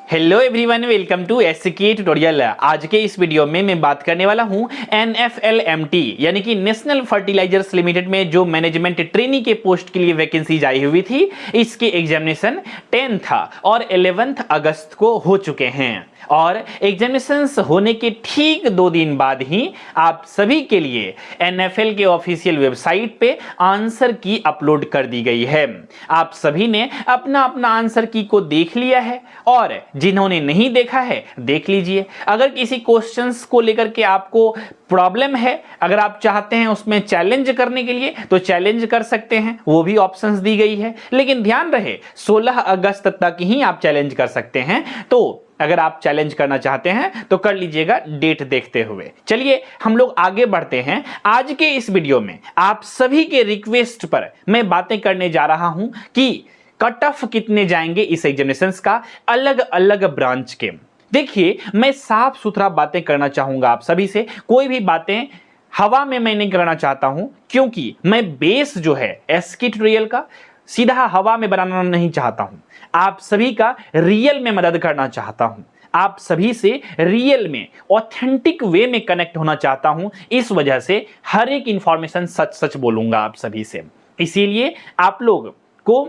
Hello everyone, welcome to SK tutorial. आज के इस वीडियो में मैं बात करने वाला हूं NFLMT यानी कि नेशनल फर्टिलाइजर्स लिमिटेड में जो मैनेजमेंट ट्रेनी के पोस्ट के लिए वैकेंसी आई हुई थी, इसके एग्जामिनेशन 10 और 11 अगस्त को हो चुके हैं और एग्जामिनेशंस होने के ठीक 2 दिन बाद ही आप सभी के लिए NFL के ऑफिशियल वेबसाइट पे आंसर की अपलोड कर दी गई है। आप सभी ने अपना अपना आंसर की को देख लिया है और जिन्होंने नहीं देखा है देख लीजिए। अगर किसी क्वेश्चंस को लेकर के आपको प्रॉब्लम है, अगर आप चाहते हैं उसमें चैलेंज करने के लिए तो चैलेंज कर सकते हैं, वो भी ऑप्शंस दी गई है। लेकिन ध्यान रहे 16 अगस्त तक ही आप चैलेंज कर सकते हैं, तो अगर आप चैलेंज करना चाहते हैं तो कर लीजिएगा डेट देखते हुए। चलिए हम लोग आगे बढ़ते हैं। आज के इस वीडियो में आप सभी के रिक्वेस्ट पर मैं बातें करने जा रहा हूं कि कट ऑफ कितने जाएंगे इस एग्जामिनेशंस का अलग अलग ब्रांच के। देखिए, मैं साफ सुथरा बातें करना चाहूंगा आप सभी से, कोई भी बातें हवा में मैं नहीं करना चाहता हूं, क्योंकि मैं बेस जो है एसके ट्यूटोरियल का सीधा हवा में बनाना नहीं चाहता हूं। आप सभी का रियल में मदद करना चाहता हूं, आप सभी से रियल में ऑथेंटिक वे में कनेक्ट होना चाहता हूं। इस वजह से हर एक इंफॉर्मेशन सच सच बोलूंगा आप सभी से। इसीलिए आप लोग को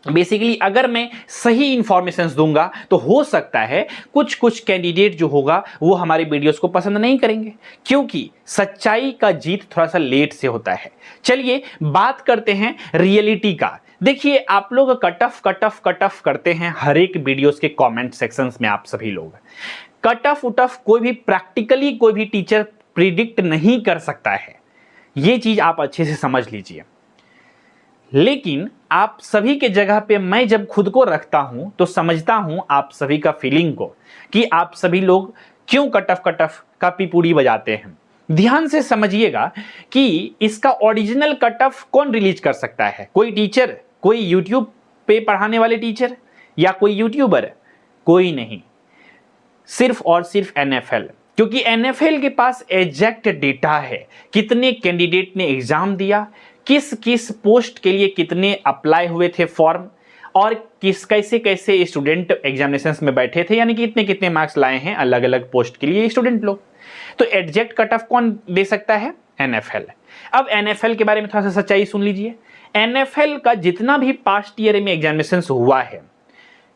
बेसिकली अगर मैं सही इंफॉर्मेशंस दूंगा तो हो सकता है कुछ कैंडिडेट जो होगा वो हमारे वीडियोस को पसंद नहीं करेंगे, क्योंकि सच्चाई का जीत थोड़ा सा लेट से होता है। चलिए बात करते हैं रियलिटी का। देखिए, आप लोग कट ऑफ करते हैं हर एक वीडियोस के कमेंट सेक्शंस में। आप सभी लोग कट ऑफ कोई भी प्रैक्टिकली कोई भी टीचर प्रिडिक्ट नहीं कर सकता है, ये चीज आप अच्छे से समझ लीजिए। लेकिन आप सभी के जगह पे मैं जब खुद को रखता हूं तो समझता हूं आप सभी का फीलिंग को कि आप सभी लोग क्यों कट ऑफ का पिपूड़ी बजाते हैं। ध्यान से समझिएगा कि इसका ओरिजिनल कट ऑफ कौन रिलीज कर सकता है? कोई टीचर, कोई यूट्यूब पे पढ़ाने वाले टीचर या कोई यूट्यूबर? कोई नहीं, सिर्फ और सिर्फ NFL, क्योंकि NFL के पास एग्जैक्ट डेटा है कितने कैंडिडेट ने एग्जाम दिया, किस किस पोस्ट के लिए कितने अप्लाई हुए थे फॉर्म, और कैसे कैसे स्टूडेंट एग्जामिनेशंस में बैठे थे, यानी कि कितने मार्क्स लाए हैं अलग अलग पोस्ट के लिए स्टूडेंट लोग। तो एग्जैक्ट कट ऑफ कौन दे सकता है? NFL। अब NFL के बारे में थोड़ा सा सच्चाई सुन लीजिए। NFL का जितना भी पास्ट ईयर में एग्जामिनेशंस हुआ है,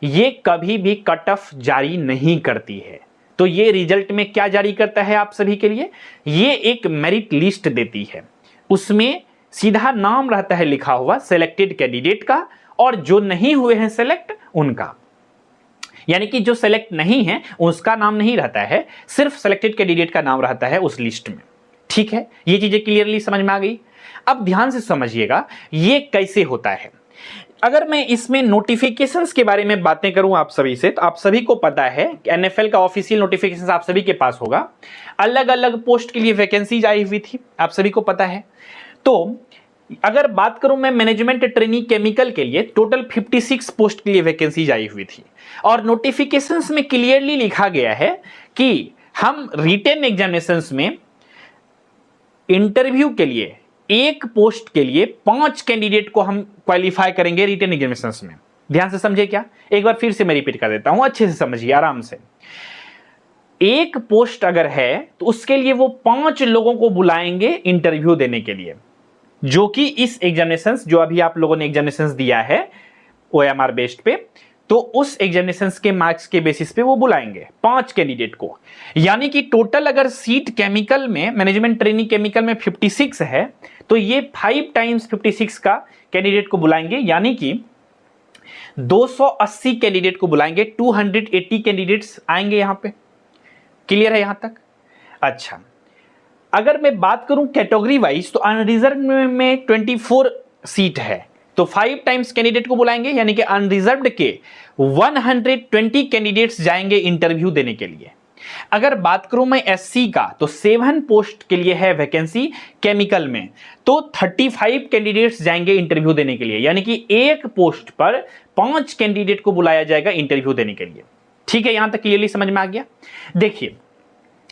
ये कभी भी कट ऑफ जारी नहीं करती है। तो ये रिजल्ट में क्या जारी करता है आप सभी के लिए? ये एक मेरिट लिस्ट देती है, उसमें सीधा नाम रहता है लिखा हुआ सिलेक्टेड कैंडिडेट का, और जो नहीं हुए हैं सेलेक्ट उनका, यानी कि जो सेलेक्ट नहीं है उसका नाम नहीं रहता है, सिर्फ सिलेक्टेड कैंडिडेट का नाम रहता है उस लिस्ट में। ठीक है, ये चीजें क्लियरली समझ में आ गई। अब ध्यान से समझिएगा ये कैसे होता है। अगर मैं इसमें नोटिफिकेशंस के बारे में बातें करूं आप सभी से, तो आप सभी को पता है कि NFL का ऑफिशियल नोटिफिकेशन आप सभी के पास होगा। अलग अलग पोस्ट के लिए वैकेंसीज आई हुई थी, आप सभी को पता है। तो अगर बात करूं मैं मैनेजमेंट ट्रेनी केमिकल के लिए, टोटल 56 पोस्ट के लिए वैकेंसीज आई हुई थी, और नोटिफिकेशंस में क्लियरली लिखा गया है कि हम रिटन एग्जामिनेशंस में इंटरव्यू के लिए एक पोस्ट के लिए 5 कैंडिडेट को हम क्वालिफाई करेंगे रिटन एग्जामिनेशंस में। ध्यान से समझे क्या? एक बार फिर से मैं रिपीट कर देता हूं, अच्छे से समझिए आराम से। एक पोस्ट अगर है तो उसके लिए वो 5 लोगों को बुलाएंगे इंटरव्यू देने के लिए, जो कि इस एग्जामिनेशंस जो अभी आप लोगों ने एग्जामिनेशंस दिया है OMR बेस्ड पे, तो उस एग्जामिनेशंस के मार्क्स के बेसिस पे वो बुलाएंगे 5 कैंडिडेट को। यानी कि टोटल अगर सीट केमिकल में, मैनेजमेंट ट्रेनिंग केमिकल में 56 है, तो ये 5 टाइम्स 56 का कैंडिडेट को बुलाएंगे, यानी कि 280 कैंडिडेट को बुलाएंगे। 280 कैंडिडेट्स आएंगे यहां पे। क्लियर है यहां तक? अच्छा, अगर मैं बात करूं कैटेगरी वाइज, तो अनरिजर्व में 24 सीट है, तो 5 टाइम्स कैंडिडेट को बुलाएंगे, यानी कि अनरिजर्व्ड के 120 कैंडिडेट्स जाएंगे इंटरव्यू देने के लिए। अगर बात करूं मैं SC का, तो 7 पोस्ट के लिए है वैकेंसी केमिकल में, तो 35 कैंडिडेट्स जाएंगे इंटरव्यू देने के लिए, यानी कि एक पोस्ट पर 5 कैंडिडेट को बुलाया जाएगा इंटरव्यू देने के लिए। ठीक है, यहां तक क्लियरली समझ में आ गया। देखिए,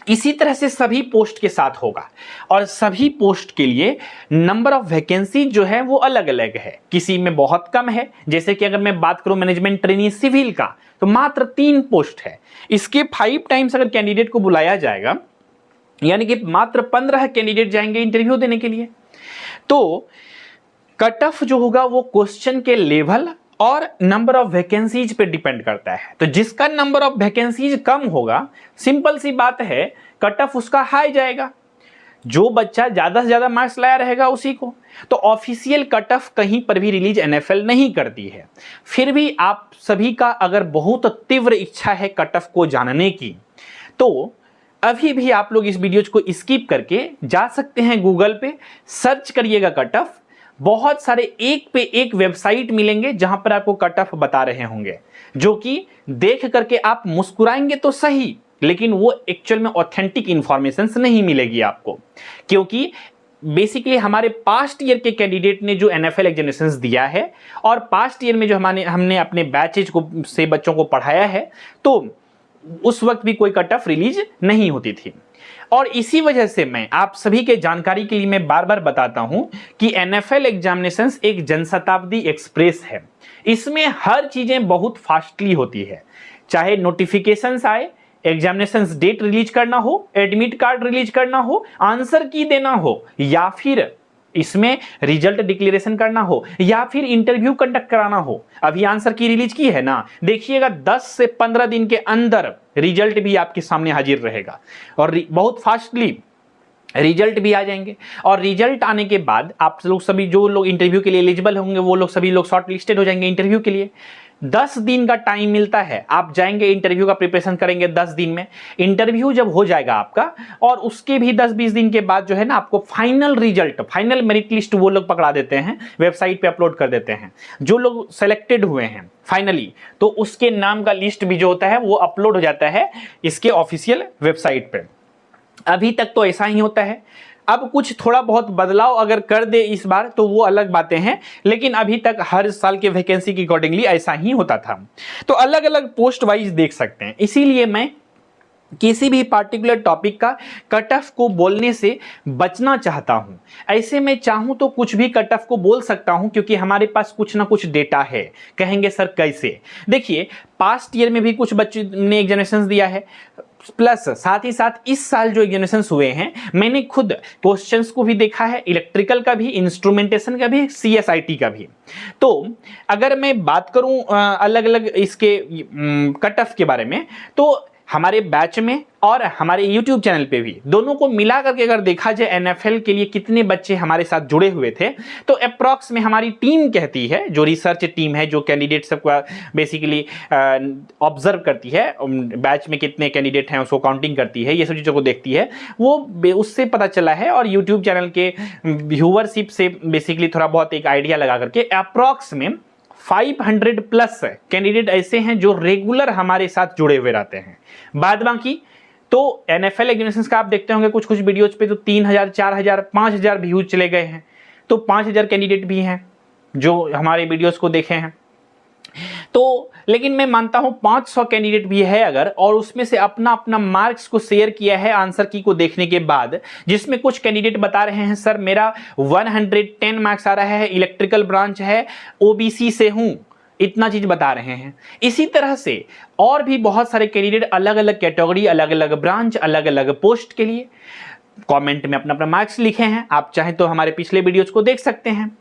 इसी तरह से सभी पोस्ट के साथ होगा और सभी पोस्ट के लिए नंबर ऑफ वैकेंसी जो है वो अलग अलग है। किसी में बहुत कम है, जैसे कि अगर मैं बात करूं मैनेजमेंट ट्रेनी सिविल का तो मात्र 3 पोस्ट है। इसके 5 टाइम्स अगर कैंडिडेट को बुलाया जाएगा यानी कि मात्र 15 कैंडिडेट जाएंगे इंटरव्यू देने के लिए। तो कट ऑफ जो होगा वो क्वेश्चन के लेवल और नंबर ऑफ वैकेंसीज पे डिपेंड करता है। तो जिसका नंबर ऑफ वैकेंसीज कम होगा, सिंपल सी बात है, कट ऑफ उसका हाई जाएगा। जो बच्चा ज्यादा से ज्यादा मार्क्स लाया रहेगा उसी को। तो ऑफिशियल कट ऑफ कहीं पर भी रिलीज एनएफएल नहीं करती है। फिर भी आप सभी का अगर बहुत तीव्र इच्छा है कट ऑफ को जानने की, तो अभी भी आप लोग इस वीडियो को स्किप करके जा सकते हैं, गूगल पे सर्च करिएगा कट ऑफ। बहुत सारे एक पे एक वेबसाइट मिलेंगे जहां पर आपको कट ऑफ बता रहे होंगे, जो कि देख करके आप मुस्कुराएंगे तो सही, लेकिन वो एक्चुअल में ऑथेंटिक इंफॉर्मेशन नहीं मिलेगी आपको। क्योंकि बेसिकली हमारे पास्ट ईयर के कैंडिडेट ने जो एनएफएल एग्जामिनेशंस दिया है और पास्ट ईयर में जो हमने अपने बैचेज को से बच्चों को पढ़ाया है, तो उस वक्त भी कोई कट ऑफ रिलीज नहीं होती थी। और इसी वजह से मैं आप सभी के जानकारी के लिए मैं बार बार बताता हूं कि एनएफएल एग्जामिनेशंस एक जनशताब्दी एक्सप्रेस है। इसमें हर चीजें बहुत फास्टली होती है, चाहे नोटिफिकेशंस आए, एग्जामिनेशंस डेट रिलीज करना हो, एडमिट कार्ड रिलीज करना हो, आंसर की देना हो, या फिर इसमें रिजल्ट डिक्लेरेशन करना हो, या फिर इंटरव्यू कंडक्ट कराना हो। अभी आंसर की रिलीज की है ना, देखिएगा 10 से 15 दिन के अंदर रिजल्ट भी आपके सामने हाजिर रहेगा और बहुत फास्टली रिजल्ट भी आ जाएंगे। और रिजल्ट आने के बाद आप लोग सभी जो लोग इंटरव्यू के लिए एलिजिबल होंगे वो लोग सभी लोग शॉर्ट लिस्टेड हो जाएंगे इंटरव्यू के लिए। 10 दिन का टाइम मिलता है, आप जाएंगे इंटरव्यू का प्रिपरेशन करेंगे 10 दिन में। इंटरव्यू जब हो जाएगा आपका और उसके भी 10-20 दिन के बाद जो है ना आपको final result, final merit list वो लोग पकड़ा देते हैं, वेबसाइट पे अपलोड कर देते हैं। जो लोग सेलेक्टेड हुए हैं फाइनली, तो उसके नाम का लिस्ट भी जो होता है वो अपलोड हो जाता है इसके ऑफिशियल वेबसाइट पे। अभी तक तो ऐसा ही होता है। अब कुछ थोड़ा बहुत बदलाव अगर कर दे इस बार तो वो अलग बातें हैं, लेकिन अभी तक हर साल के वैकेंसी के अकॉर्डिंगली ऐसा ही होता था। तो अलग अलग पोस्ट वाइज देख सकते हैं। इसीलिए मैं किसी भी पार्टिकुलर टॉपिक का कट ऑफ को बोलने से बचना चाहता हूं। ऐसे में चाहूं तो कुछ भी कट ऑफ को बोल सकता हूं, क्योंकि हमारे पास कुछ ना कुछ डेटा है। कहेंगे सर कैसे? देखिए, पास्ट ईयर में भी कुछ बच्चों ने एग्जामिनेशंस दिया है, प्लस साथ ही साथ इस साल जो एग्जामिनेशंस हुए हैं मैंने खुद क्वेश्चंस को भी देखा है, इलेक्ट्रिकल का भी, इंस्ट्रूमेंटेशन का भी, सीएसआईटी का भी। तो अगर मैं बात करूं अलग अलग इसके कट ऑफ के बारे में, तो हमारे बैच में और हमारे YouTube चैनल पे भी दोनों को मिला करके अगर देखा जाए एनएफएल के लिए कितने बच्चे हमारे साथ जुड़े हुए थे, तो अप्रॉक्स में हमारी टीम कहती है, जो रिसर्च टीम है, जो कैंडिडेट सबको बेसिकली ऑब्जर्व करती है, बैच में कितने कैंडिडेट हैं उसको काउंटिंग करती है, ये सब चीज़ों को देखती है, वो उससे पता चला है। और YouTube चैनल के व्यूअरशिप से बेसिकली थोड़ा बहुत एक आइडिया लगा करके अप्रॉक्स में 500 प्लस कैंडिडेट ऐसे हैं जो रेगुलर हमारे साथ जुड़े हुए रहते हैं। बाद बाकी तो एनएफएल एग्जामिनेशंस का आप देखते होंगे कुछ कुछ वीडियोज पे तो 3000, 4000, 5000 व्यूज चले गए हैं। तो 5000 कैंडिडेट भी हैं जो हमारे वीडियोस को देखे हैं। तो लेकिन मैं मानता हूं 500 कैंडिडेट भी है अगर, और उसमें से अपना अपना मार्क्स को शेयर किया है आंसर की को देखने के बाद, जिसमें कुछ कैंडिडेट बता रहे हैं सर मेरा 110 मार्क्स आ रहा है, इलेक्ट्रिकल ब्रांच है, ओबीसी से हूं, इतना चीज बता रहे हैं। इसी तरह से और भी बहुत सारे कैंडिडेट अलग अलग कैटेगरी, अलग अलग ब्रांच, अलग अलग पोस्ट के लिए कमेंट में अपना अपना मार्क्स लिखे हैं। आप चाहें तो हमारे पिछले वीडियोस को देख सकते हैं।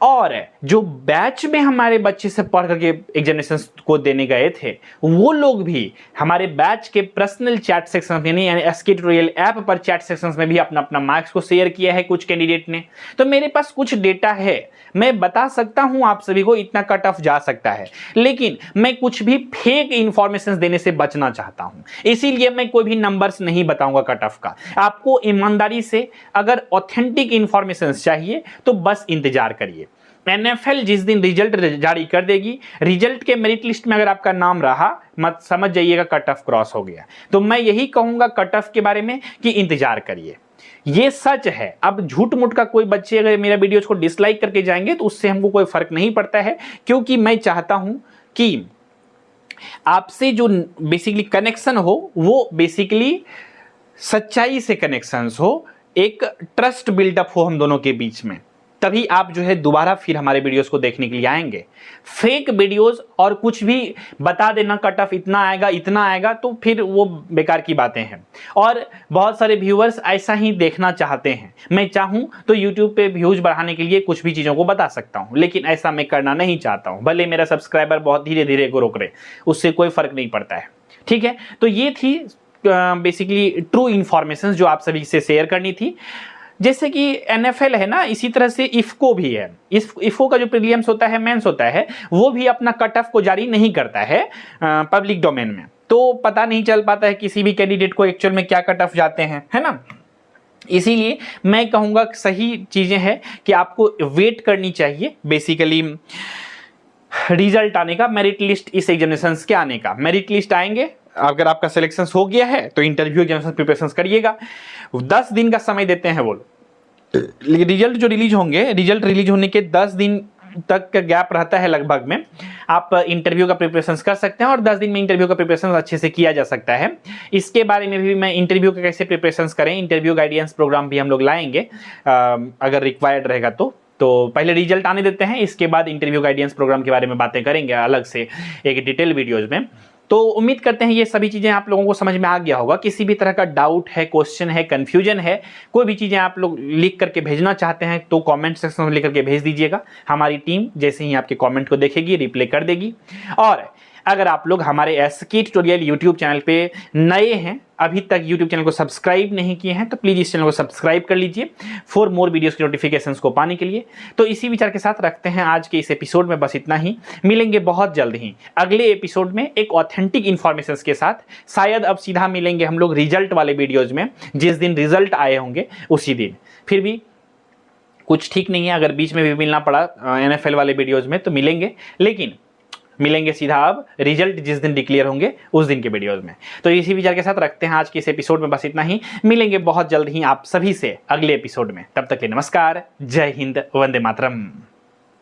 और जो बैच में हमारे बच्चे से पढ़ करके एग्जामिनेशन को देने गए थे, वो लोग भी हमारे बैच के पर्सनल चैट सेक्शन यानी एसके ट्यूटोरियल ऐप पर चैट सेक्शंस में भी अपना अपना मार्क्स को शेयर किया है कुछ कैंडिडेट ने। तो मेरे पास कुछ डेटा है, मैं बता सकता हूं आप सभी को इतना कट ऑफ जा सकता है, लेकिन मैं कुछ भी फेक इंफॉर्मेशन देने से बचना चाहता हूं। इसीलिए मैं कोई भी नंबर्स नहीं बताऊंगा कट ऑफ का। आपको ईमानदारी से अगर ऑथेंटिक इंफॉर्मेशन चाहिए तो बस इंतजार करिए। एनएफएल जिस दिन रिजल्ट जारी कर देगी, रिजल्ट के मेरिट लिस्ट में अगर आपका नाम रहा, मत समझ जाइएगा कट ऑफ क्रॉस हो गया। तो मैं यही कहूंगा कट ऑफ के बारे में कि इंतजार करिए, ये सच है। अब झूठ मूठ का कोई बच्चे अगर मेरा वीडियोस को डिसलाइक करके जाएंगे तो उससे हमको कोई फर्क नहीं पड़ता है, क्योंकि मैं चाहता हूं कि आपसे जो बेसिकली कनेक्शन हो वो बेसिकली सच्चाई से कनेक्शंस हो, एक ट्रस्ट बिल्डअप हो हम दोनों के बीच में, तभी आप जो है दोबारा फिर हमारे वीडियोस को देखने के लिए आएंगे। फेक वीडियोस और कुछ भी बता देना कट ऑफ इतना आएगा, तो फिर वो बेकार की बातें हैं। और बहुत सारे व्यूअर्स ऐसा ही देखना चाहते हैं। मैं चाहूं तो YouTube पे व्यूज बढ़ाने के लिए कुछ भी चीज़ों को बता सकता हूं, लेकिन ऐसा मैं करना नहीं चाहता हूं। भले मेरा सब्सक्राइबर बहुत धीरे धीरे ग्रो करे, उससे कोई फर्क नहीं पड़ता है। ठीक है, तो ये थी बेसिकली ट्रू इन्फॉर्मेशन जो आप सभी से शेयर करनी थी। जैसे कि NFL है ना, इसी तरह से इफको भी है। इफको का जो प्रीलिम्स होता है, मेंस होता है, वो भी अपना कट ऑफ को जारी नहीं करता है पब्लिक डोमेन में, तो पता नहीं चल पाता है किसी भी कैंडिडेट को एक्चुअल में क्या कट ऑफ जाते हैं, है ना। इसीलिए मैं कहूँगा सही चीज़ें हैं कि आपको वेट करनी चाहिए बेसिकली रिजल्ट आने का, मेरिट लिस्ट इस एग्जामिनेशन के आने का। मेरिट लिस्ट आएंगे, अगर आपका सिलेक्शन हो गया है तो इंटरव्यू एग्जामिनेशन प्रिपरेशन करिएगा। 10 दिन का समय देते हैं वो, रिजल्ट जो रिलीज होंगे, रिजल्ट रिलीज होने के 10 दिन तक का गैप रहता है लगभग में, आप इंटरव्यू का प्रिपरेशन कर सकते हैं और 10 दिन में इंटरव्यू का प्रिपरेशन अच्छे से किया जा सकता है। इसके बारे में भी मैं इंटरव्यू का कैसे प्रिपरेशन करें, इंटरव्यू गाइडेंस प्रोग्राम भी हम लोग लाएंगे अगर रिक्वायर्ड रहेगा तो पहले रिजल्ट आने देते हैं, इसके बाद इंटरव्यू गाइडेंस प्रोग्राम के बारे में बातें करेंगे अलग से एक डिटेल वीडियोज में। तो उम्मीद करते हैं ये सभी चीज़ें आप लोगों को समझ में आ गया होगा। किसी भी तरह का डाउट है, क्वेश्चन है, कन्फ्यूजन है, कोई भी चीज़ें आप लोग लिख करके भेजना चाहते हैं तो कमेंट सेक्शन में लिख करके भेज दीजिएगा। हमारी टीम जैसे ही आपके कमेंट को देखेगी रिप्लाई कर देगी। और अगर आप लोग हमारे एसके ट्यूटोरियल यूट्यूब चैनल पे नए हैं, अभी तक यूट्यूब चैनल को सब्सक्राइब नहीं किए हैं, तो प्लीज़ इस चैनल को सब्सक्राइब कर लीजिए फॉर मोर वीडियोस की नोटिफिकेशंस को पाने के लिए। तो इसी विचार के साथ रखते हैं आज के इस एपिसोड में बस इतना ही। मिलेंगे बहुत जल्द ही अगले एपिसोड में एक ऑथेंटिक इन्फॉर्मेशन के साथ। शायद अब सीधा मिलेंगे हम लोग रिजल्ट वाले वीडियोज में, जिस दिन रिजल्ट आए होंगे उसी दिन। फिर भी कुछ ठीक नहीं है, अगर बीच में भी मिलना पड़ा NFL वाले वीडियोज में तो मिलेंगे, लेकिन मिलेंगे सीधा अब रिजल्ट जिस दिन डिक्लेयर होंगे उस दिन के वीडियोज में। तो इसी विचार के साथ रखते हैं आज के इस एपिसोड में बस इतना ही। मिलेंगे बहुत जल्द ही आप सभी से अगले एपिसोड में। तब तक के नमस्कार, जय हिंद, वंदे मातरम।